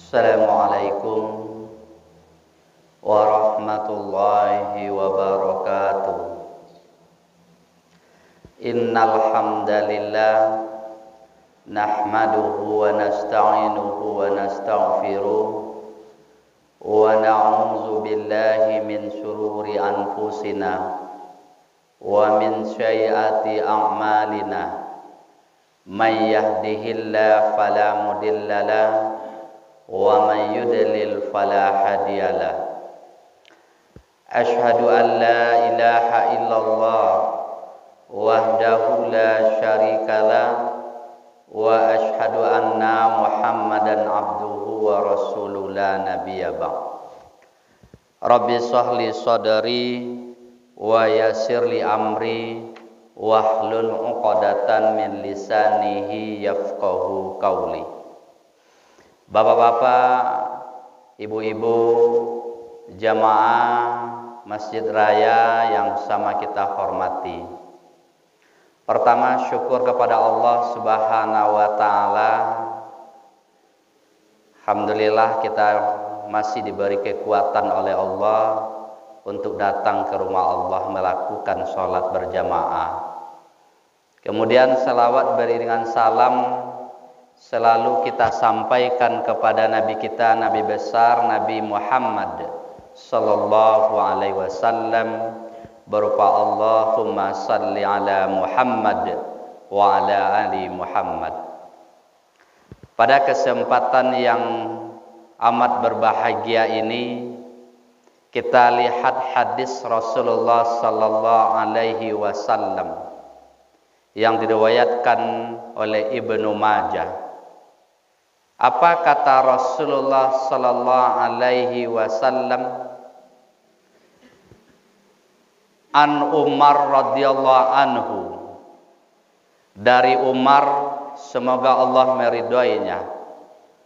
Assalamualaikum warahmatullahi wabarakatuh. Innal hamdalillah nahmaduhu wa nasta'inuhu wa nastaghfiruh wa na'udzu billahi min shururi anfusina wa min sayyiati a'malina. May yahdihillahu fala mudhillalah wa man yudlil fala hadiyalah. Asyhadu an la ilaha illallah wahdahu la syarikalah wa asyhadu anna Muhammadan abduhu wa rasuluhu la nabiyya ba'd. Rabbi shrahli sadri wa yassirli amri wahlul 'uqdatam min lisanihi yafqahu qawli. Bapak-bapak, ibu-ibu, jamaah Masjid Raya yang sama kita hormati. Pertama, syukur kepada Allah Subhanahu wa taala. Alhamdulillah kita masih diberi kekuatan oleh Allah untuk datang ke rumah Allah melakukan sholat berjamaah. Kemudian salawat beriringan salam selalu kita sampaikan kepada Nabi kita, Nabi besar, Nabi Muhammad sallallahu alaihi wasallam, berupa Allahumma salli ala Muhammad wa ala ali Muhammad. Pada kesempatan yang amat berbahagia ini, kita lihat hadis Rasulullah sallallahu alaihi wasallam yang diriwayatkan oleh Ibnu Majah. Apa kata Rasulullah sallallahu alaihi wasallam? An Umar radhiyallahu anhu, dari Umar, semoga Allah meridhoinya,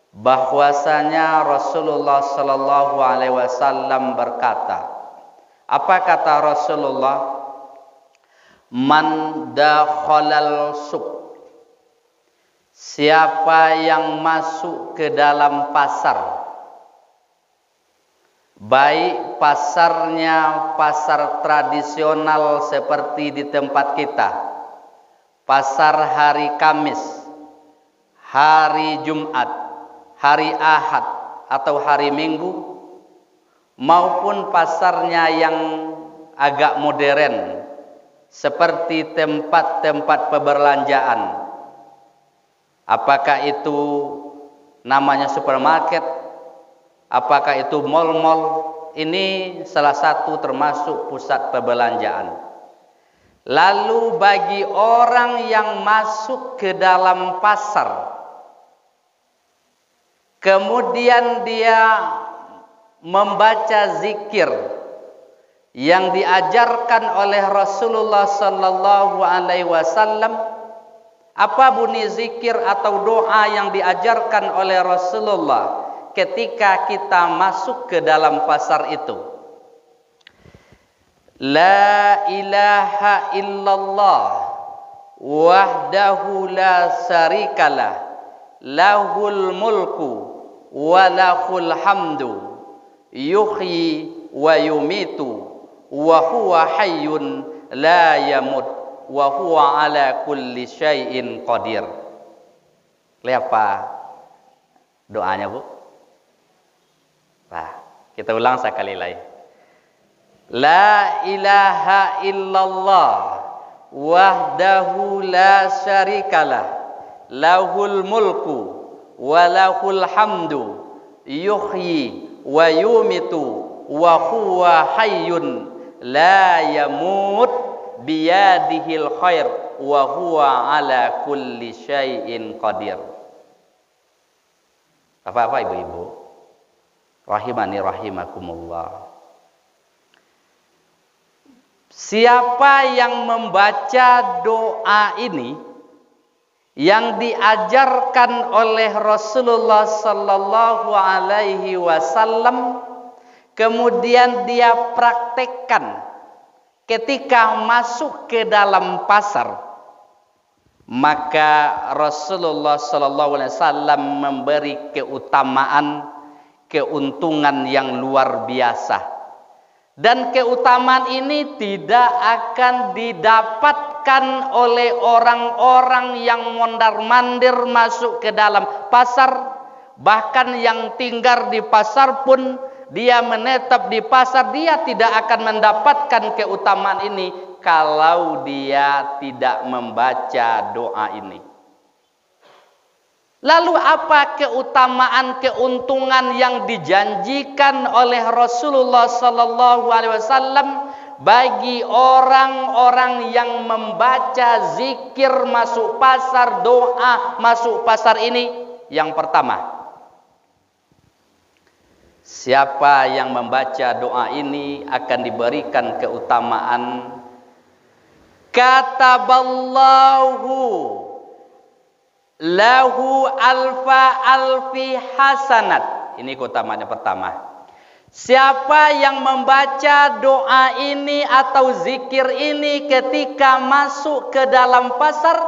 bahwasanya Rasulullah sallallahu alaihi wasallam berkata. Apa kata Rasulullah? Man dakhalal suq, siapa yang masuk ke dalam pasar, baik pasarnya pasar tradisional seperti di tempat kita, pasar hari Kamis, hari Jumat, hari Ahad atau hari Minggu, maupun pasarnya yang agak modern seperti tempat-tempat perbelanjaan, apakah itu namanya supermarket, apakah itu mal-mal, ini salah satu termasuk pusat perbelanjaan. Lalu bagi orang yang masuk ke dalam pasar, kemudian dia membaca zikir yang diajarkan oleh Rasulullah sallallahu alaihi wasallam. Apa bunyi zikir atau doa yang diajarkan oleh Rasulullah ketika kita masuk ke dalam pasar itu? La ilaha illallah wahdahu la syarikalah lahul mulku wa lahul hamdu yuhyi wa yumitu wa huwa hayyun la yamut wa huwa ala kulli syai'in qadir. Lihat apa doanya, Bu? Nah, kita ulang sekali lagi. La ilaha illallah wahdahu la syarikalah lahul mulku wa lahul hamdu yuhyi wa yumitu wa huwa hayyun la yamut biyadihil khair wa huwa ala kulli syai'in qadir. Bapak-bapak, ibu-ibu, rahimani rahimakumullah. Siapa yang membaca doa ini yang diajarkan oleh Rasulullah sallallahu alaihi wasallam, kemudian dia praktekkan ketika masuk ke dalam pasar, maka Rasulullah sallallahu alaihi wasallam memberi keutamaan, keuntungan yang luar biasa. Dan keutamaan ini tidak akan didapatkan oleh orang-orang yang mondar-mandir masuk ke dalam pasar. Bahkan yang tinggal di pasar pun, dia menetap di pasar, dia tidak akan mendapatkan keutamaan ini kalau dia tidak membaca doa ini. Lalu apa keutamaan, keuntungan yang dijanjikan oleh Rasulullah sallallahu alaihi wasallam bagi orang-orang yang membaca zikir masuk pasar, doa masuk pasar ini? Yang pertama, siapa yang membaca doa ini akan diberikan keutamaan kataballahu lahu alfi hasanat. Ini keutamaannya pertama. Siapa yang membaca doa ini atau zikir ini ketika masuk ke dalam pasar,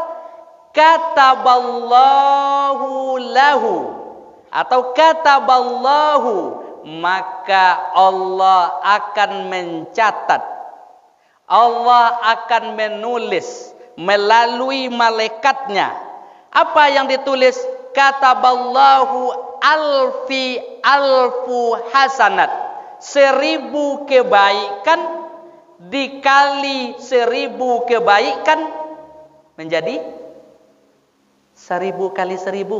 kataballahu lahu atau kataballahu, maka Allah akan mencatat, Allah akan menulis melalui malaikatnya. Apa yang ditulis? Kataballahu alfu hasanat. 1000 kebaikan dikali 1000 kebaikan menjadi 1000 kali 1000.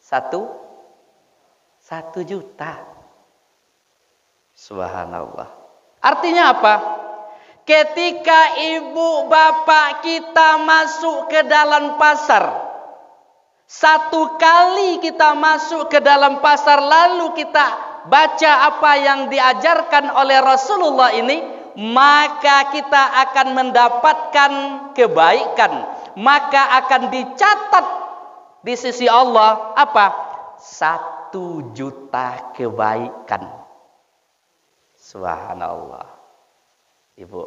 1 juta. Subhanallah. Artinya apa? Ketika ibu bapak kita masuk ke dalam pasar, 1 kali kita masuk ke dalam pasar lalu kita baca apa yang diajarkan oleh Rasulullah ini, maka kita akan mendapatkan kebaikan, maka akan dicatat di sisi Allah apa? 1 juta kebaikan. Subhanallah. Ibu,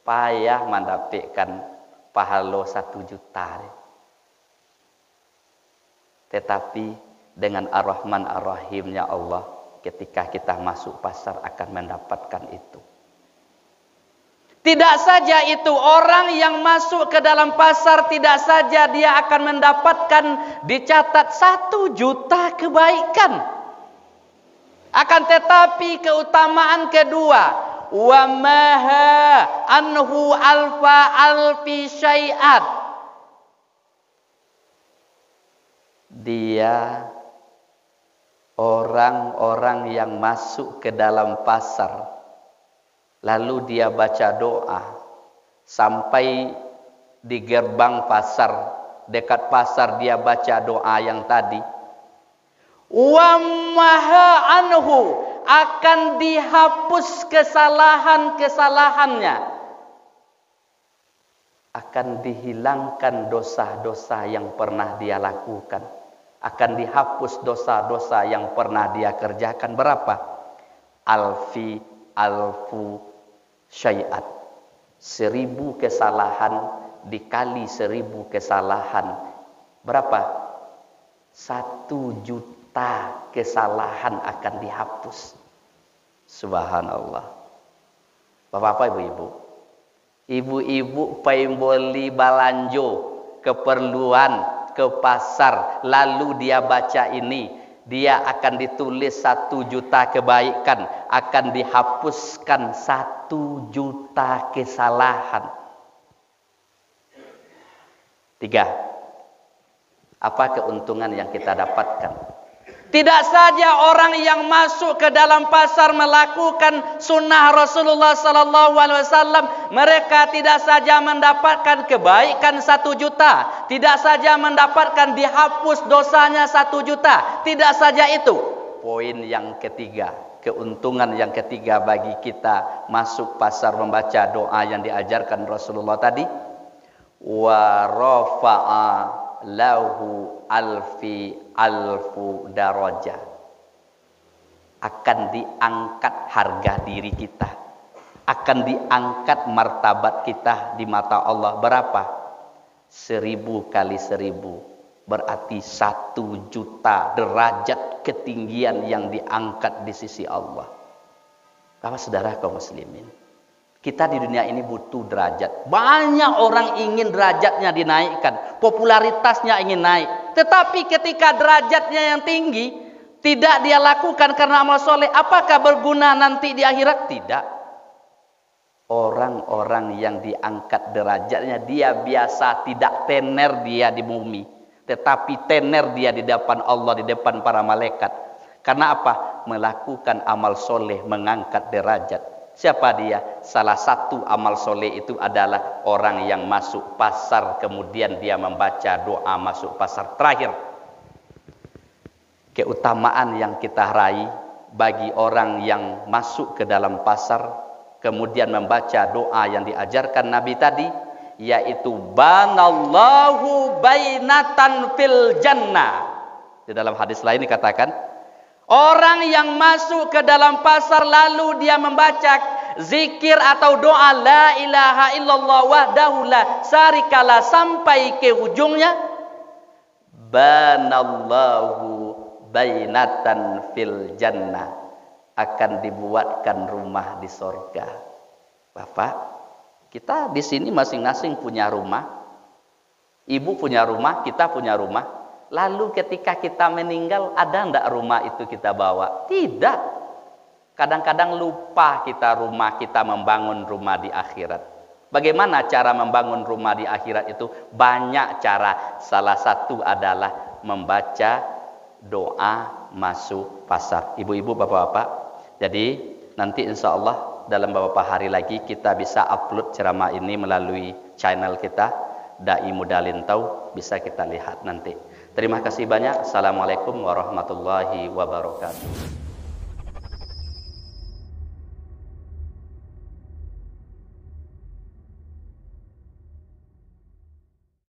payah mendapatkan pahala 1 juta. Tetapi dengan Ar-Rahman Ar-Rahimnya Allah, ketika kita masuk pasar akan mendapatkan itu. Tidak saja itu, orang yang masuk ke dalam pasar tidak saja dia akan mendapatkan dicatat 1 juta kebaikan. Akan tetapi keutamaan kedua, wa maha anhu alfi syai'at. Dia orang-orang yang masuk ke dalam pasar lalu dia baca doa sampai di gerbang pasar, dekat pasar dia baca doa yang tadi, wa maha anhu, akan dihapus kesalahan-kesalahannya, akan dihilangkan dosa-dosa yang pernah dia lakukan, akan dihapus dosa-dosa yang pernah dia kerjakan. Berapa? Alfu syai'at. 1000 kesalahan dikali 1000 kesalahan. Berapa? 1 juta kesalahan akan dihapus. Subhanallah. Bapak-bapak, ibu-ibu, ibu-ibu pengen beli balanjo keperluan ke pasar, lalu dia baca ini, dia akan ditulis 1 juta kebaikan, akan dihapuskan 1 juta kesalahan. 3. Apa keuntungan yang kita dapatkan? Tidak saja orang yang masuk ke dalam pasar melakukan sunnah Rasulullah sallallahu alaihi wasallam, mereka tidak saja mendapatkan kebaikan 1 juta, tidak saja mendapatkan dihapus dosanya 1 juta. Tidak saja itu. Poin yang ketiga, keuntungan yang ketiga bagi kita masuk pasar membaca doa yang diajarkan Rasulullah tadi, wa rafa'a lahu alfu darajah. Akan diangkat harga diri kita, akan diangkat martabat kita di mata Allah berapa? 1000 kali 1000, berarti 1 juta derajat ketinggian yang diangkat di sisi Allah. Bapak saudara kaum muslimin, kita di dunia ini butuh derajat. Banyak orang ingin derajatnya dinaikkan, popularitasnya ingin naik. Tetapi ketika derajatnya yang tinggi tidak dia lakukan karena amal soleh, apakah berguna nanti di akhirat? Tidak. Orang-orang yang diangkat derajatnya, dia biasa tidak tener dia di bumi, tetapi tener dia di depan Allah, di depan para malaikat. Karena apa? Melakukan amal soleh mengangkat derajat. Siapa dia? Salah satu amal soleh itu adalah orang yang masuk pasar, kemudian dia membaca doa masuk pasar. Terakhir, keutamaan yang kita raih bagi orang yang masuk ke dalam pasar, kemudian membaca doa yang diajarkan Nabi tadi, yaitu banallahu bainatan fil jannah. Di dalam hadis lain dikatakan, orang yang masuk ke dalam pasar lalu dia membaca zikir atau doa la ilaha illallah wahdahu la syarikalah sampai ke ujungnya, banallahu bainatan fil jannah, akan dibuatkan rumah di sorga. Bapak, kita di sini masing-masing punya rumah. Ibu punya rumah, kita punya rumah. Lalu ketika kita meninggal, ada enggak rumah itu kita bawa? Tidak. Kadang-kadang lupa kita rumah, kita membangun rumah di akhirat. Bagaimana cara membangun rumah di akhirat itu? Banyak cara. Salah satu adalah membaca doa masuk pasar. Ibu-ibu, bapak-bapak. Jadi nanti insya Allah dalam beberapa hari lagi kita bisa upload ceramah ini melalui channel kita Dai Mudalintau, bisa kita lihat nanti. Terima kasih banyak. Assalamualaikum warahmatullahi wabarakatuh.